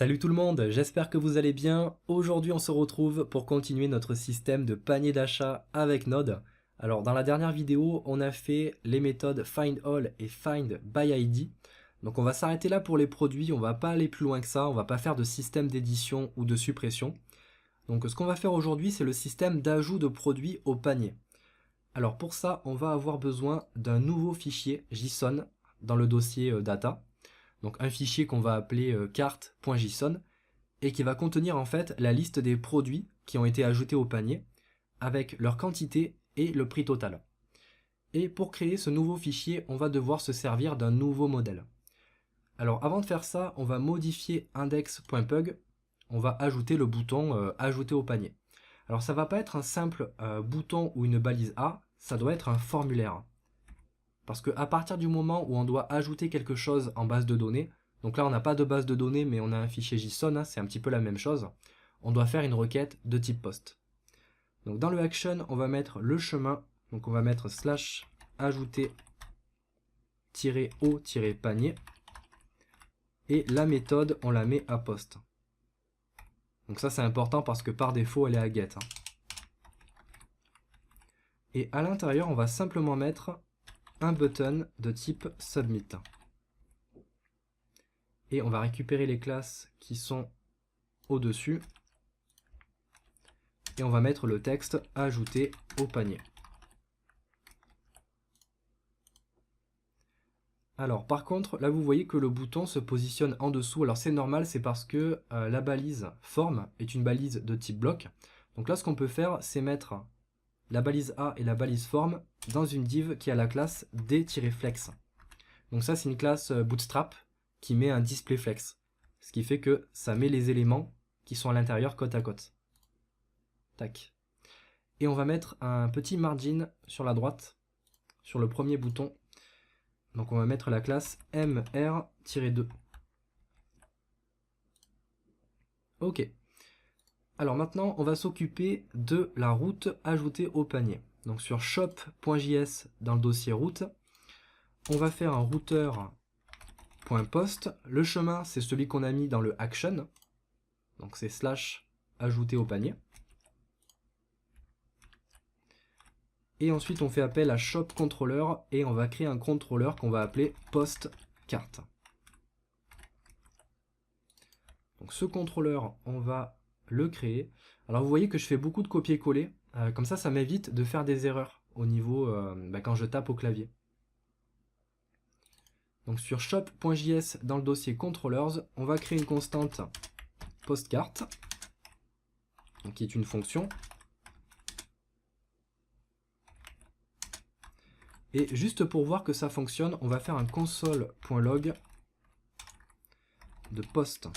Salut tout le monde, j'espère que vous allez bien. Aujourd'hui on se retrouve pour continuer notre système de panier d'achat avec Node. Alors dans la dernière vidéo on a fait les méthodes findAll et findById. Donc on va s'arrêter là pour les produits, on va pas aller plus loin que ça, on va pas faire de système d'édition ou de suppression. Donc ce qu'on va faire aujourd'hui c'est le système d'ajout de produits au panier. Alors pour ça on va avoir besoin d'un nouveau fichier JSON dans le dossier data. Donc un fichier qu'on va appeler carte.json et qui va contenir en fait la liste des produits qui ont été ajoutés au panier avec leur quantité et le prix total. Et pour créer ce nouveau fichier, on va devoir se servir d'un nouveau modèle. Alors avant de faire ça, on va modifier index.pug, on va ajouter le bouton ajouter au panier. Alors ça va pas être un simple bouton ou une balise A, ça doit être un formulaire. Parce qu'à partir du moment où on doit ajouter quelque chose en base de données, donc là on n'a pas de base de données mais on a un fichier JSON, hein, c'est un petit peu la même chose, on doit faire une requête de type post. Donc dans le action on va mettre le chemin, donc on va mettre slash ajouter -o panier et la méthode on la met à post. Donc ça c'est important parce que par défaut elle est à get. Hein. Et à l'intérieur on va simplement mettre un button de type submit. Et on va récupérer les classes qui sont au-dessus. Et on va mettre le texte ajouté au panier. Alors par contre, là vous voyez que le bouton se positionne en dessous. Alors c'est normal, c'est parce que la balise form est une balise de type bloc. Donc là ce qu'on peut faire, c'est mettre la balise A et la balise form dans une div qui a la classe d-flex. Donc ça c'est une classe bootstrap qui met un display flex. Ce qui fait que ça met les éléments qui sont à l'intérieur côte à côte. Tac. Et on va mettre un petit margin sur la droite, sur le premier bouton. Donc on va mettre la classe mr-2. Ok. Alors maintenant, on va s'occuper de la route ajoutée au panier. Donc sur shop.js dans le dossier route, on va faire un routeur.post. Le chemin, c'est celui qu'on a mis dans le action. Donc c'est slash ajouter au panier. Et ensuite, on fait appel à shop-controller et on va créer un contrôleur qu'on va appeler post-carte. Donc ce contrôleur, on va le créer. Alors vous voyez que je fais beaucoup de copier-coller. Comme ça m'évite de faire des erreurs au niveau quand je tape au clavier. Donc sur shop.js dans le dossier controllers, on va créer une constante post-carte, qui est une fonction. Et juste pour voir que ça fonctionne, on va faire un console.log de post.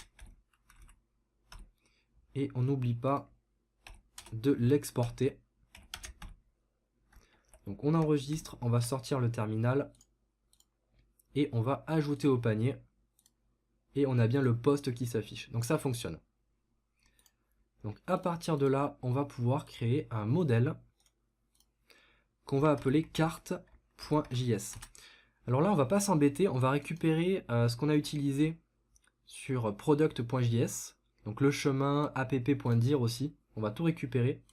Et on n'oublie pas de l'exporter. Donc on enregistre, on va sortir le terminal et on va ajouter au panier. Et on a bien le post qui s'affiche. Donc ça fonctionne. Donc à partir de là, on va pouvoir créer un modèle qu'on va appeler carte.js. Alors là, on va pas s'embêter, on va récupérer ce qu'on a utilisé sur product.js, donc le chemin, app.dir aussi, on va tout récupérer,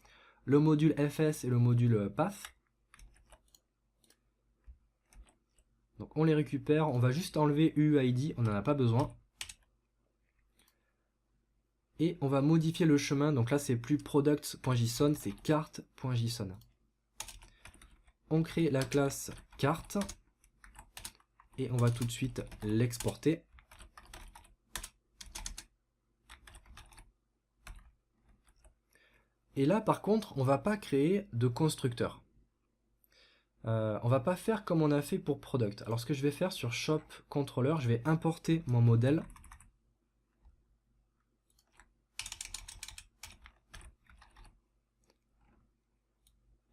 le module fs et le module path. Donc on les récupère, on va juste enlever UUID, on n'en a pas besoin. Et on va modifier le chemin, donc là c'est plus product.json, c'est carte.json. On crée la classe carte et on va tout de suite l'exporter. Et là par contre on va pas créer de constructeur. On va pas faire comme on a fait pour product. Alors ce que je vais faire sur shop controller, je vais importer mon modèle.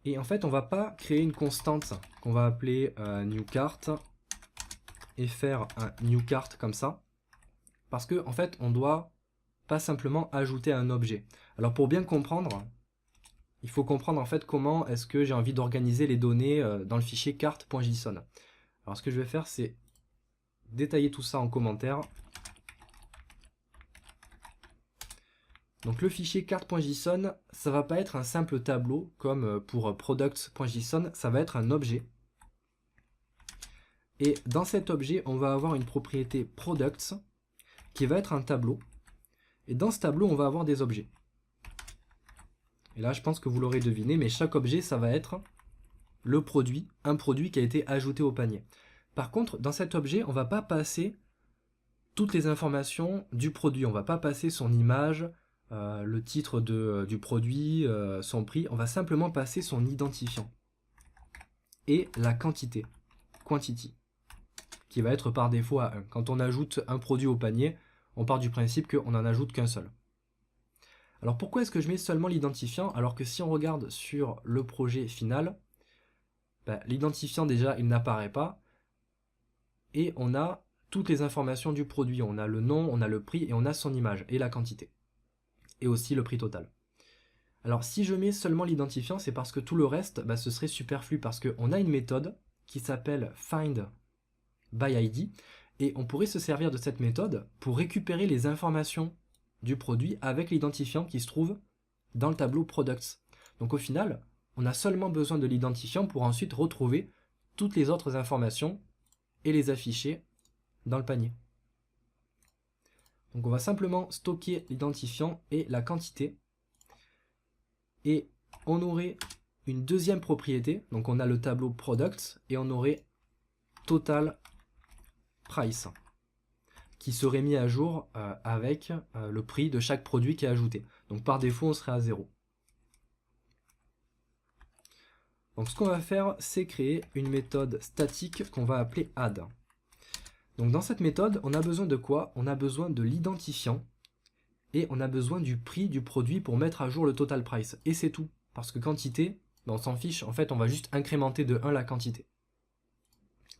Et en fait on va pas créer une constante qu'on va appeler new cart et faire un new cart comme ça. Parce que en fait on doit pas simplement ajouter un objet. Alors pour bien comprendre, il faut comprendre en fait comment est-ce que j'ai envie d'organiser les données dans le fichier carte.json. Alors ce que je vais faire c'est détailler tout ça en commentaire. Donc le fichier carte.json, ça va pas être un simple tableau comme pour products.json, ça va être un objet. Et dans cet objet, on va avoir une propriété products qui va être un tableau. Et dans ce tableau, on va avoir des objets. Et là, je pense que vous l'aurez deviné, mais chaque objet, ça va être le produit, un produit qui a été ajouté au panier. Par contre, dans cet objet, on ne va pas passer toutes les informations du produit. On ne va pas passer son image, le titre du produit, son prix. On va simplement passer son identifiant. Et la quantité, quantity, qui va être par défaut à 1. Quand on ajoute un produit au panier, on part du principe qu'on n'en ajoute qu'un seul. Alors pourquoi est-ce que je mets seulement l'identifiant alors que si on regarde sur le projet final, l'identifiant déjà il n'apparaît pas et on a toutes les informations du produit. On a le nom, on a le prix et on a son image et la quantité. Et aussi le prix total. Alors si je mets seulement l'identifiant, c'est parce que tout le reste, ce serait superflu parce qu'on a une méthode qui s'appelle find by ID et on pourrait se servir de cette méthode pour récupérer les informations du produit avec l'identifiant qui se trouve dans le tableau products. Donc au final, on a seulement besoin de l'identifiant pour ensuite retrouver toutes les autres informations et les afficher dans le panier. Donc on va simplement stocker l'identifiant et la quantité. Et on aurait une deuxième propriété, donc on a le tableau products et on aurait total price qui serait mis à jour avec le prix de chaque produit qui est ajouté. Donc par défaut, on serait à 0. Donc ce qu'on va faire, c'est créer une méthode statique qu'on va appeler add. Donc dans cette méthode, on a besoin de quoi? On a besoin de l'identifiant et on a besoin du prix du produit pour mettre à jour le total price. Et c'est tout. Parce que quantité, on s'en fiche, en fait on va juste incrémenter de 1 la quantité.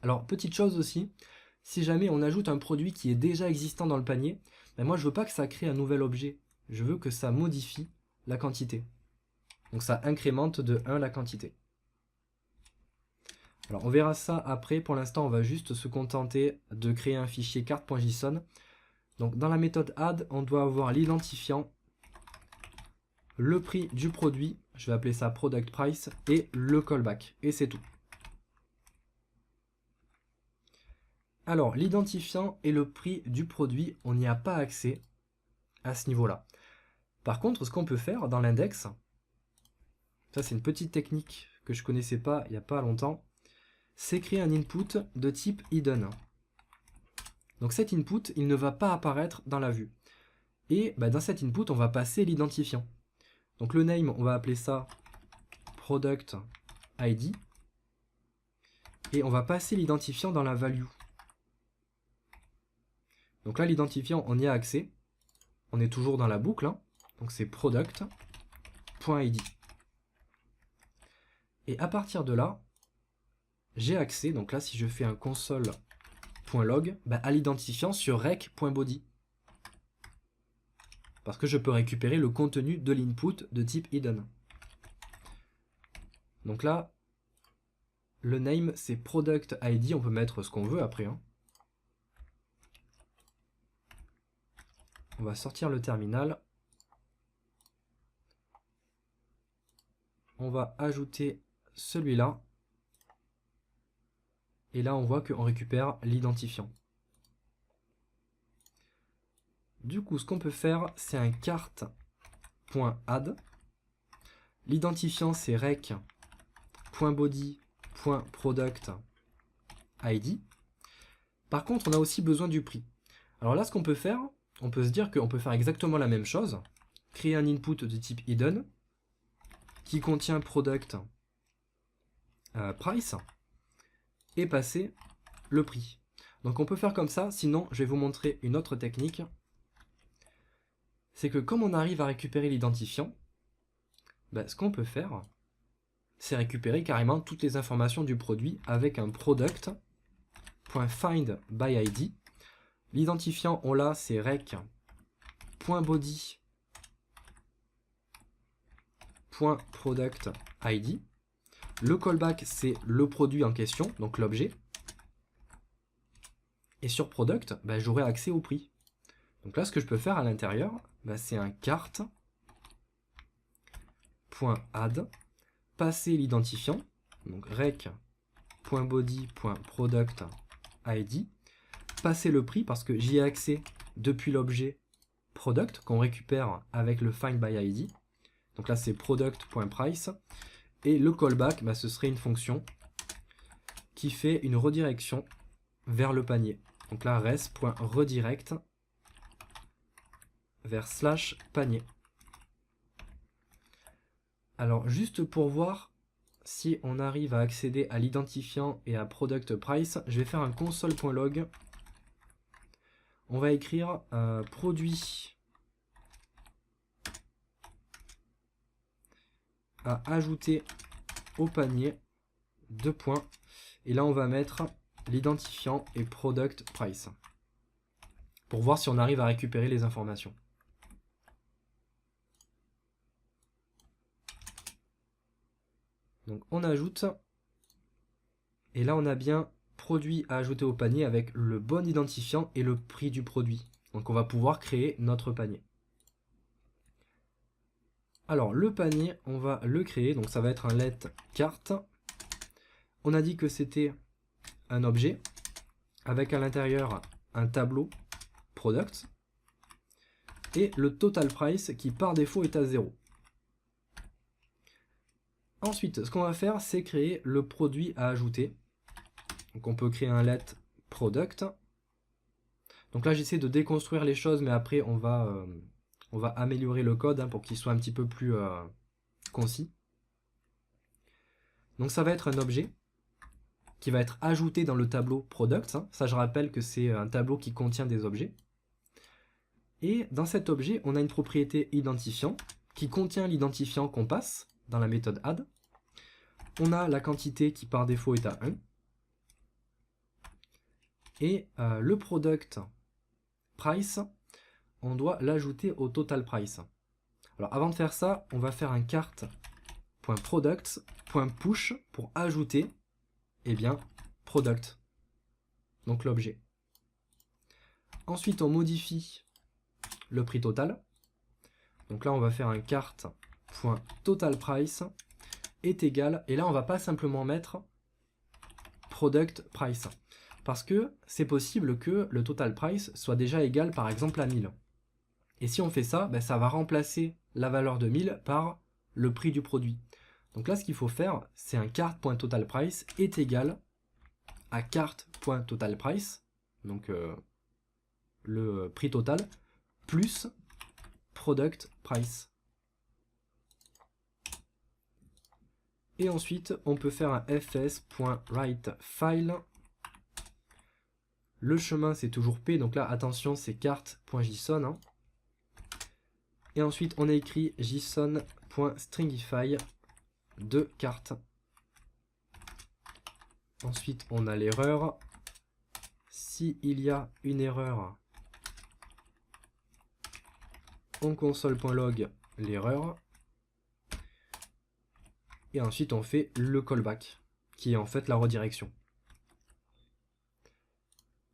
Alors petite chose aussi, si jamais on ajoute un produit qui est déjà existant dans le panier, moi je veux pas que ça crée un nouvel objet, je veux que ça modifie la quantité. Donc ça incrémente de 1 la quantité. Alors on verra ça après, pour l'instant on va juste se contenter de créer un fichier carte.json. Donc dans la méthode add, on doit avoir l'identifiant, le prix du produit, je vais appeler ça product price, et le callback, et c'est tout. Alors, l'identifiant et le prix du produit, on n'y a pas accès à ce niveau-là. Par contre, ce qu'on peut faire dans l'index, ça c'est une petite technique que je ne connaissais pas il n'y a pas longtemps, c'est créer un input de type hidden. Donc cet input, il ne va pas apparaître dans la vue. Et dans cet input, on va passer l'identifiant. Donc le name, on va appeler ça product ID. Et on va passer l'identifiant dans la value. Donc là, l'identifiant, on y a accès. On est toujours dans la boucle. Donc c'est product.id. Et à partir de là, j'ai accès, donc là, si je fais un console.log, à l'identifiant sur rec.body. Parce que je peux récupérer le contenu de l'input de type hidden. Donc là, le name, c'est product ID. On peut mettre ce qu'on veut après. On va sortir le terminal. On va ajouter celui-là. Et là, on voit qu'on récupère l'identifiant. Du coup, ce qu'on peut faire, c'est un carte.add. L'identifiant, c'est rec.body.product.id. Par contre, on a aussi besoin du prix. Alors là, ce qu'on peut faire, on peut se dire qu'on peut faire exactement la même chose. Créer un input de type hidden qui contient product price et passer le prix. Donc on peut faire comme ça, sinon je vais vous montrer une autre technique. C'est que comme on arrive à récupérer l'identifiant, ce qu'on peut faire, c'est récupérer carrément toutes les informations du produit avec un product.findById. L'identifiant, on l'a, c'est rec.body.productID. Le callback, c'est le produit en question, donc l'objet. Et sur product, j'aurai accès au prix. Donc là, ce que je peux faire à l'intérieur, bah, c'est un carte.add, passer l'identifiant, donc rec.body.product.id, passer le prix parce que j'y ai accès depuis l'objet product qu'on récupère avec le find by id. Donc là, c'est product.price. Et le callback, bah, ce serait une fonction qui fait une redirection vers le panier. Donc là, res.redirect vers /panier. Alors, juste pour voir si on arrive à accéder à l'identifiant et à product price, je vais faire un console.log. On va écrire produit à ajouter au panier, 2 points. Et là, on va mettre l'identifiant et product price pour voir si on arrive à récupérer les informations. Donc on ajoute, et là on a bien produit à ajouter au panier avec le bon identifiant et le prix du produit. Donc on va pouvoir créer notre panier. Alors le panier, on va le créer, donc ça va être un let carte. On a dit que c'était un objet avec à l'intérieur un tableau product et le total price qui par défaut est à 0. Ensuite, ce qu'on va faire, c'est créer le produit à ajouter. Donc on peut créer un let product. Donc là, j'essaie de déconstruire les choses, mais après, on va améliorer le code pour qu'il soit un petit peu plus concis. Donc ça va être un objet qui va être ajouté dans le tableau product. Ça, je rappelle que c'est un tableau qui contient des objets. Et dans cet objet, on a une propriété identifiant qui contient l'identifiant qu'on passe dans la méthode add. On a la quantité qui par défaut est à 1. Et le product price, on doit l'ajouter au total price. Alors avant de faire ça, on va faire un carte.products.push pour ajouter product, donc l'objet. Ensuite, on modifie le prix total. Donc là, on va faire un carte.totalPrice est égal, et là, on va pas simplement mettre product price, parce que c'est possible que le total price soit déjà égal par exemple à 1000. Et si on fait ça, ben, ça va remplacer la valeur de 1000 par le prix du produit. Donc là, ce qu'il faut faire, c'est un carte.totalPrice est égal à carte.totalPrice, donc le prix total, plus product price. Et ensuite, on peut faire un fs.writeFile. Le chemin, c'est toujours P, donc là, attention, c'est carte.json. Et ensuite, on a écrit json.stringify de carte. Ensuite, on a l'erreur. S'il y a une erreur, on console.log l'erreur. Et ensuite, on fait le callback, qui est en fait la redirection.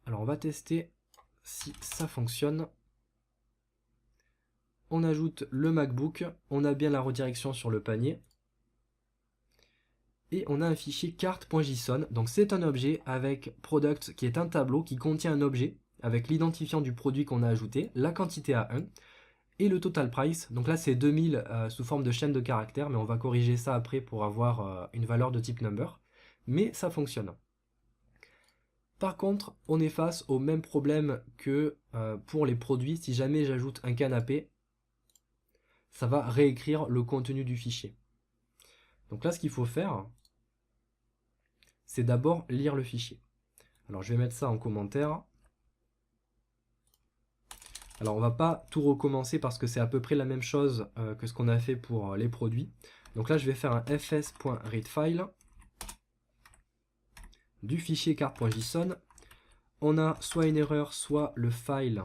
Alors, on va tester si ça fonctionne. On ajoute le MacBook, on a bien la redirection sur le panier. Et on a un fichier carte.json, donc c'est un objet avec product qui est un tableau qui contient un objet avec l'identifiant du produit qu'on a ajouté, la quantité à 1 et le total price. Donc là c'est 2000 sous forme de chaîne de caractères, mais on va corriger ça après pour avoir une valeur de type number. Mais ça fonctionne. Par contre, on est face au même problème que pour les produits. Si jamais j'ajoute un canapé, ça va réécrire le contenu du fichier. Donc là, ce qu'il faut faire, c'est d'abord lire le fichier. Alors je vais mettre ça en commentaire. Alors on va pas tout recommencer parce que c'est à peu près la même chose que ce qu'on a fait pour les produits. Donc là je vais faire un fs.readFile du fichier carte.json. On a soit une erreur, soit le file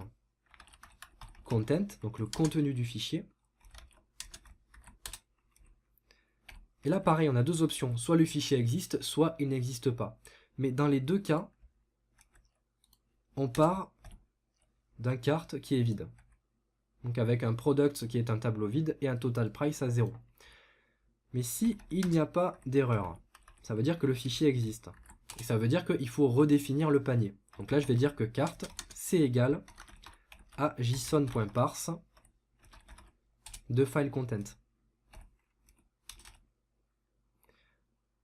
content, donc le contenu du fichier. Et là pareil, on a deux options, soit le fichier existe, soit il n'existe pas. Mais dans les deux cas, on part d'un cart qui est vide. Donc avec un product qui est un tableau vide et un total price à 0. Mais si il n'y a pas d'erreur, ça veut dire que le fichier existe. Et ça veut dire qu'il faut redéfinir le panier. Donc là, je vais dire que cart, c'est égal à json.parse de file content.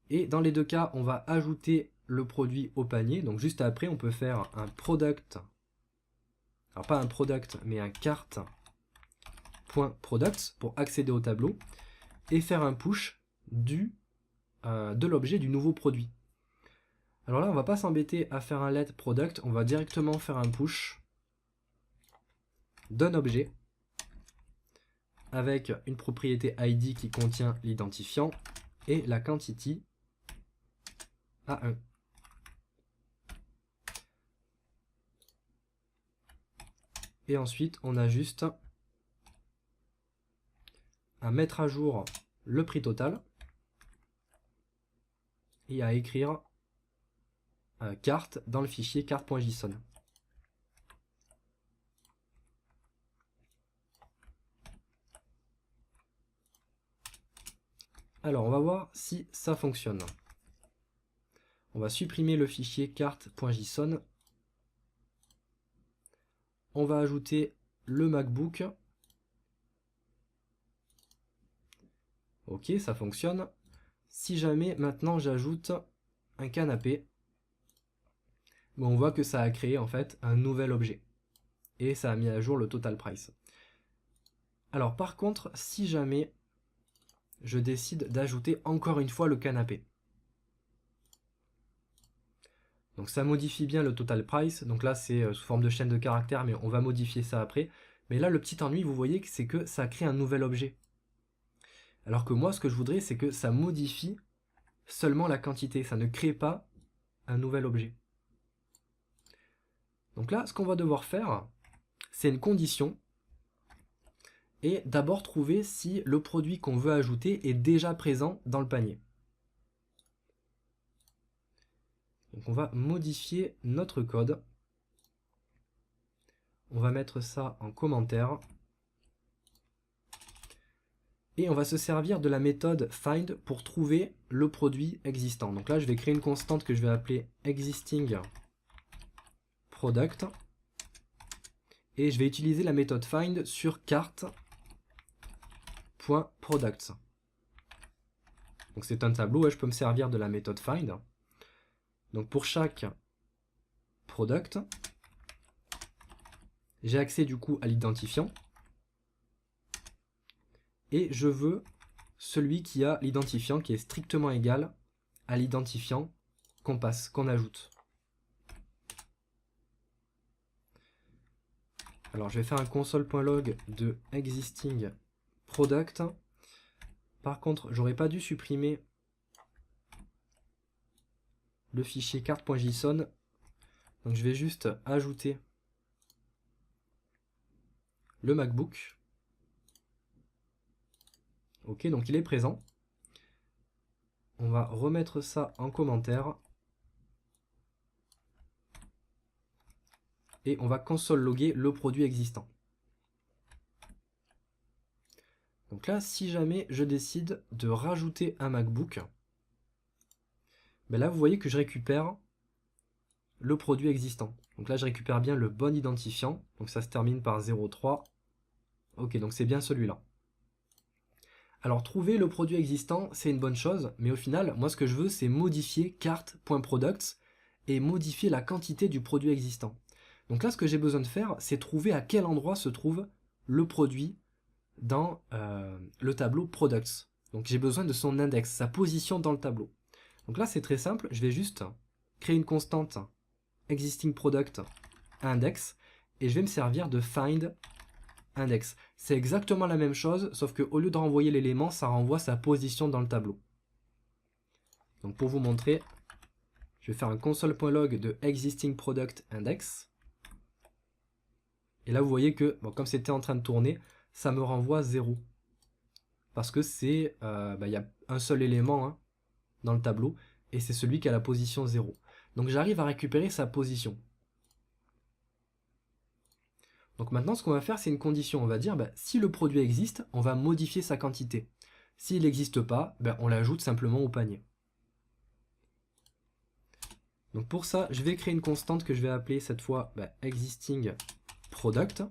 Et dans les deux cas, on va ajouter le produit au panier. Donc juste après, on peut faire un product. Alors pas un product, mais un cart.products pour accéder au tableau. Et faire un push de l'objet du nouveau produit. Alors là, on va pas s'embêter à faire un let product. On va directement faire un push d'un objet avec une propriété ID qui contient l'identifiant et la quantity à 1. Et ensuite, on a juste à mettre à jour le prix total et à écrire carte dans le fichier cart.json. Alors, on va voir si ça fonctionne. On va supprimer le fichier cart.json. On va ajouter le MacBook. Ok, ça fonctionne. Si jamais maintenant j'ajoute un canapé, on voit que ça a créé en fait un nouvel objet. Et ça a mis à jour le total price. Alors par contre, si jamais je décide d'ajouter encore une fois le canapé. Donc ça modifie bien le total price. Donc là c'est sous forme de chaîne de caractères, mais on va modifier ça après. Mais là le petit ennui, vous voyez, c'est que ça crée un nouvel objet. Alors que moi ce que je voudrais, c'est que ça modifie seulement la quantité. Ça ne crée pas un nouvel objet. Donc là, ce qu'on va devoir faire, c'est une condition. Et d'abord trouver si le produit qu'on veut ajouter est déjà présent dans le panier. Donc on va modifier notre code. On va mettre ça en commentaire. Et on va se servir de la méthode find pour trouver le produit existant. Donc là, je vais créer une constante que je vais appeler existing product. Et je vais utiliser la méthode find sur cart.products. Donc c'est un tableau et je peux me servir de la méthode find. Donc pour chaque product, j'ai accès du coup à l'identifiant. Et je veux celui qui a l'identifiant qui est strictement égal à l'identifiant qu'on passe, qu'on ajoute. Alors je vais faire un console.log de existing product. Par contre, j'aurais pas dû supprimer le fichier cart.json. Donc je vais juste ajouter le MacBook. Ok, donc il est présent. On va remettre ça en commentaire. Et on va console loguer le produit existant. Donc là, si jamais je décide de rajouter un MacBook, ben là vous voyez que je récupère le produit existant. Donc là je récupère bien le bon identifiant. Donc ça se termine par 03. Ok, donc c'est bien celui-là. Alors trouver le produit existant, c'est une bonne chose, mais au final, moi ce que je veux, c'est modifier cart.products et modifier la quantité du produit existant. Donc là, ce que j'ai besoin de faire, c'est trouver à quel endroit se trouve le produit dans le tableau products. Donc j'ai besoin de son index, sa position dans le tableau. Donc là, c'est très simple, je vais juste créer une constante existing product index et je vais me servir de find index. C'est exactement la même chose, sauf qu'au lieu de renvoyer l'élément, ça renvoie sa position dans le tableau. Donc pour vous montrer, je vais faire un console.log de existing product index. Et là vous voyez que, bon, comme c'était en train de tourner, ça me renvoie 0. Parce que c'est, y a un seul élément dans le tableau, et c'est celui qui a la position 0. Donc j'arrive à récupérer sa position. Donc maintenant, ce qu'on va faire, c'est une condition. On va dire, si le produit existe, on va modifier sa quantité. S'il n'existe pas, on l'ajoute simplement au panier. Donc pour ça, je vais créer une constante que je vais appeler cette fois existing product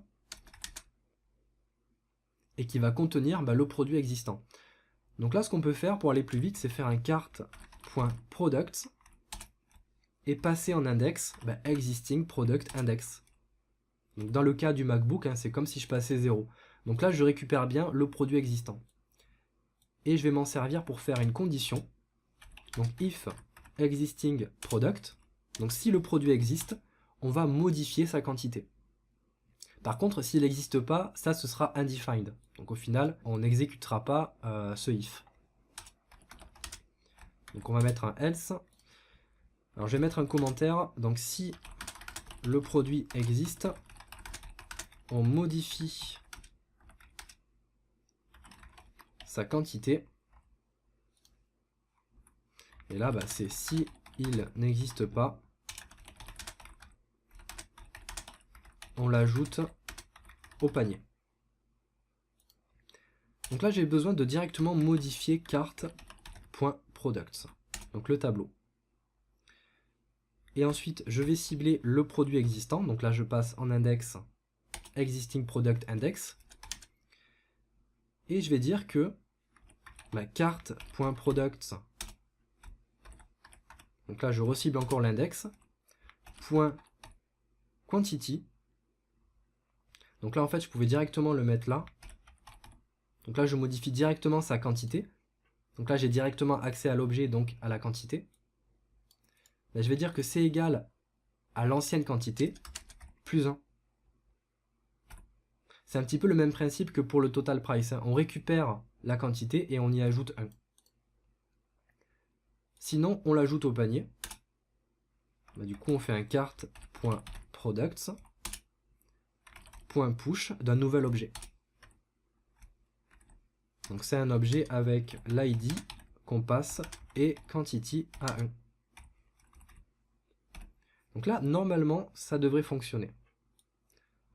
et qui va contenir le produit existant. Donc là, ce qu'on peut faire pour aller plus vite, c'est faire un cart.products et passer en index existing product index. Donc dans le cas du MacBook, c'est comme si je passais 0. Donc là, je récupère bien le produit existant. Et je vais m'en servir pour faire une condition. Donc if existing product, donc si le produit existe, on va modifier sa quantité. Par contre, s'il n'existe pas, ça ce sera undefined. Donc au final, on n'exécutera pas ce if. Donc on va mettre un else. Alors je vais mettre un commentaire. Donc si le produit existe, on modifie sa quantité. Et là, c'est si il n'existe pas, on l'ajoute au panier. Donc là, j'ai besoin de directement modifier cart.products, donc le tableau. Et ensuite, je vais cibler le produit existant. Donc là, je passe en index existing product index. Et je vais dire que cart.products, donc là, je recible encore l'index, .quantity. Donc là, en fait, je pouvais directement le mettre là. Donc là, je modifie directement sa quantité. Donc là, j'ai directement accès à l'objet, donc à la quantité. Là, je vais dire que c'est égal à l'ancienne quantité, plus 1. C'est un petit peu le même principe que pour le total price. On récupère la quantité et on y ajoute 1. Sinon, on l'ajoute au panier. Du coup, on fait un cart.products .push d'un nouvel objet. Donc c'est un objet avec l'id qu'on passe et quantity à 1. Donc là, normalement, ça devrait fonctionner.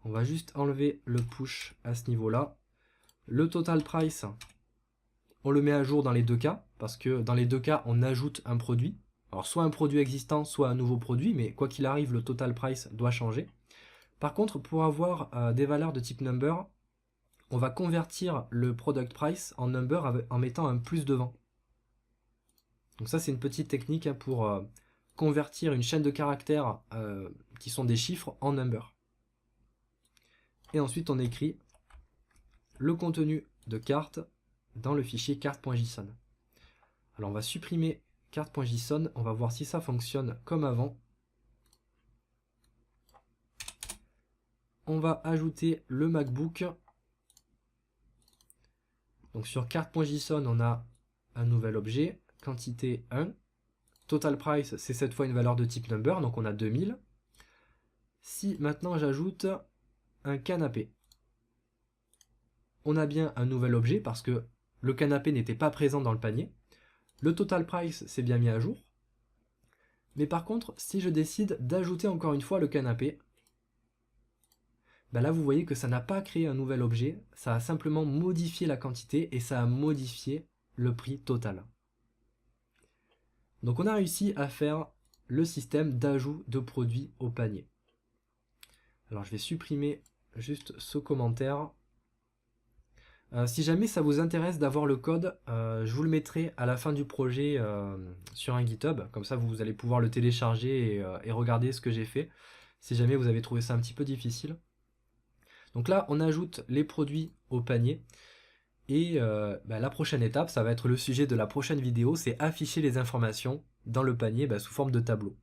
On va juste enlever le push à ce niveau-là. Le total price, on le met à jour dans les deux cas, parce que dans les deux cas, on ajoute un produit. Alors soit un produit existant, soit un nouveau produit, mais quoi qu'il arrive, le total price doit changer. Par contre, pour avoir des valeurs de type number, on va convertir le product price en number en mettant un plus devant. Donc ça, c'est une petite technique pour convertir une chaîne de caractères qui sont des chiffres en number. Et ensuite, on écrit le contenu de carte dans le fichier carte.json. Alors, on va supprimer carte.json. On va voir si ça fonctionne comme avant. On va ajouter le MacBook. Donc, sur carte.json, on a un nouvel objet, quantité 1. Total price, c'est cette fois une valeur de type number, donc on a 2000. Si maintenant j'ajoute un canapé, on a bien un nouvel objet parce que le canapé n'était pas présent dans le panier. Le total price s'est bien mis à jour. Mais par contre, si je décide d'ajouter encore une fois le canapé, là vous voyez que ça n'a pas créé un nouvel objet, ça a simplement modifié la quantité et ça a modifié le prix total. Donc on a réussi à faire le système d'ajout de produits au panier. Alors je vais supprimer juste ce commentaire. Si jamais ça vous intéresse d'avoir le code, je vous le mettrai à la fin du projet sur un GitHub. Comme ça vous allez pouvoir le télécharger et regarder ce que j'ai fait. Si jamais vous avez trouvé ça un petit peu difficile. Donc là on ajoute les produits au panier. Et la prochaine étape, ça va être le sujet de la prochaine vidéo, c'est afficher les informations dans le panier sous forme de tableau.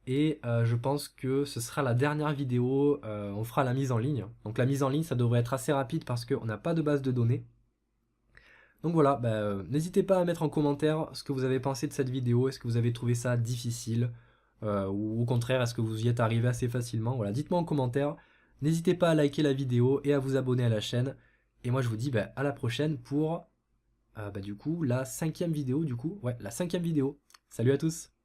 Et je pense que ce sera la dernière vidéo, on fera la mise en ligne. Donc la mise en ligne, ça devrait être assez rapide parce qu'on n'a pas de base de données. Donc voilà, n'hésitez pas à mettre en commentaire ce que vous avez pensé de cette vidéo. Est-ce que vous avez trouvé ça difficile ou au contraire, est-ce que vous y êtes arrivé assez facilement? Voilà, dites-moi en commentaire. N'hésitez pas à liker la vidéo et à vous abonner à la chaîne. Et moi je vous dis à la prochaine pour du coup la 5e vidéo. Salut à tous!